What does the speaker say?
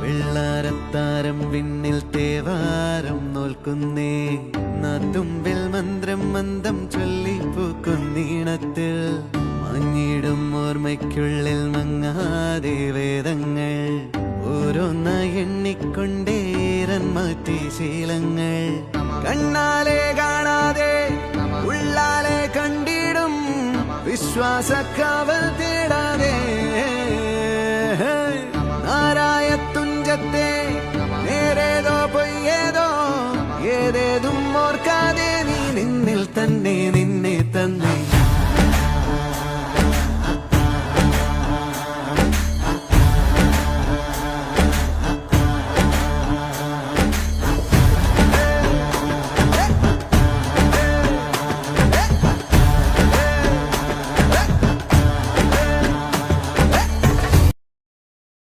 വെള്ളാരത്താരം വിണ്ണിൽ തേവാരം നോൽക്കുന്നേ നാത്തുമ്പിൽ മന്ത്രം മന്ദം ചൊല്ലിപ്പൂക്കുന്നീണത്തിൽ മഞ്ഞിടും ഓർമ്മയ്ക്കുള്ളിൽ മങ്ങാതെ വേദങ്ങൾ ഓരോന്നായി എണ്ണിക്കൊണ്ടേരൻ മാറ്റി ശീലങ്ങൾ കണ്ണാലെ കാണാതെ ഉള്ളാലെ കണ്ടിടും വിശ്വാസക്കാവ്